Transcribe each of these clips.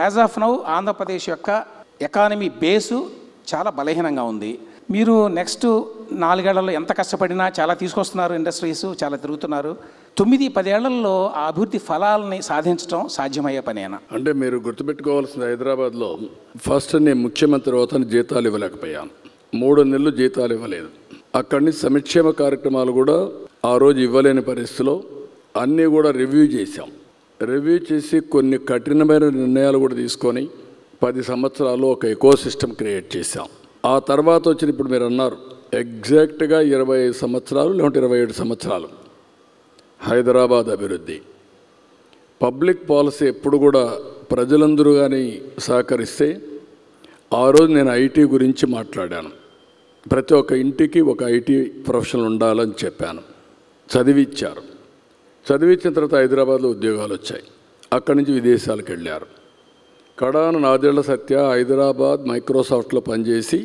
As of now Andhra Pradesh యొక్క economy base చాలా బలహీనంగా ఉంది. మీరు నెక్స్ట్ 4 ఏళ్లలో ఎంత కష్టపడినా చాలా తీసుకొస్తున్నారు, ఇండస్ట్రీస్ చాలా తిరుగుతున్నారు. 9-10 ఏళ్లలో ఆ అభివృద్ధి ఫలాలని సాధించడం సాధ్యమయ్యే పనేనా? అంటే మీరు గుర్తుపెట్టుకోవాల్సింది, హైదరాబాద్లో ఫస్ట్ నేను ముఖ్యమంత్రి అవుతాను, జీతాలు ఇవ్వలేకపోయాను. 3 నెలలు జీతాలు ఇవ్వలేదు. అక్కడి నుంచి సంక్షేమ కార్యక్రమాలు కూడా ఆ రోజు ఇవ్వలేని పరిస్థితిలో అన్నీ కూడా రివ్యూ చేశాం. రివ్యూ చేసి కొన్ని కఠినమైన నిర్ణయాలు కూడా తీసుకొని 10 సంవత్సరాలు ఒక ఎకో సిస్టమ్ క్రియేట్ చేశాం. ఆ తర్వాత వచ్చిన ఇప్పుడు మీరు అన్నారు ఎగ్జాక్ట్గా 25 సంవత్సరాలు లేకుంటే 27 సంవత్సరాలు హైదరాబాద్ అభివృద్ధి. పబ్లిక్ పాలసీ ఎప్పుడు కూడా ప్రజలందరూ కానీ సహకరిస్తే, ఆ రోజు నేను ఐటీ గురించి మాట్లాడాను. ప్రతి ఒక్క ఇంటికి ఒక ఐటీ ప్రొఫెషనల్ ఉండాలని చెప్పాను. చదివిచ్చారు. చదివించిన తర్వాత హైదరాబాద్లో ఉద్యోగాలు వచ్చాయి. అక్కడి నుంచి విదేశాలకు వెళ్ళారు. కడాన నాదేళ్ల సత్య హైదరాబాద్ మైక్రోసాఫ్ట్లో పనిచేసి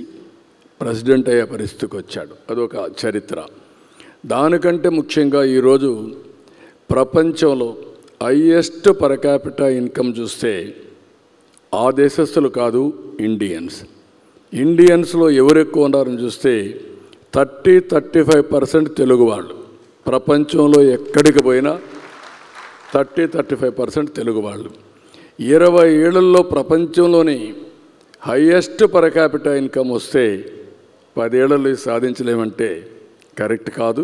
ప్రెసిడెంట్ అయ్యే పరిస్థితికి వచ్చాడు. అదొక చరిత్ర. దానికంటే ముఖ్యంగా ఈరోజు ప్రపంచంలో హైయెస్ట్ పర్ క్యాపిటల్ ఇన్కమ్ చూస్తే ఆ దేశస్తులు కాదు, ఇండియన్స్లో ఎవరు ఎక్కువ ఉన్నారని చూస్తే 30-35% తెలుగు వాళ్ళు. ప్రపంచంలో ఎక్కడికి పోయినా 30-35% తెలుగు వాళ్ళు. 20 ఏళ్లలో ప్రపంచంలోని హైయెస్ట్ పర్ క్యాపిటల్ ఇన్కమ్ వస్తే 10 ఏళ్లలో సాధించలేమంటే కరెక్ట్ కాదు.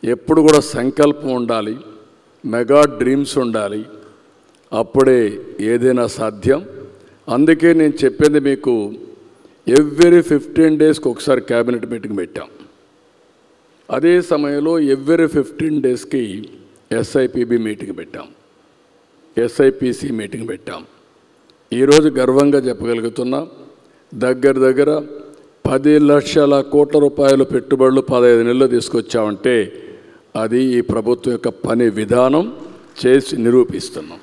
ఎప్పుడు కూడా సంకల్పం ఉండాలి, మెగా డ్రీమ్స్ ఉండాలి, అప్పుడే ఏదైనా సాధ్యం. అందుకే నేను చెప్పింది మీకు, ఎవ్రీ 15 డేస్కి ఒకసారి క్యాబినెట్ మీటింగ్ పెట్టాం. అదే సమయంలో ఎవ్రీ 15 డేస్కి ఎస్ఐపిబి మీటింగ్ పెట్టాం, ఎస్ఐపిసి మీటింగ్ పెట్టాం. ఈరోజు గర్వంగా చెప్పగలుగుతున్నా, దగ్గర 10 లక్షల కోట్ల రూపాయల పెట్టుబడులు 15 నెలల్లో తీసుకొచ్చామంటే అది ఈ ప్రభుత్వం యొక్క పని విధానం చేసి నిరూపిస్తున్నాం.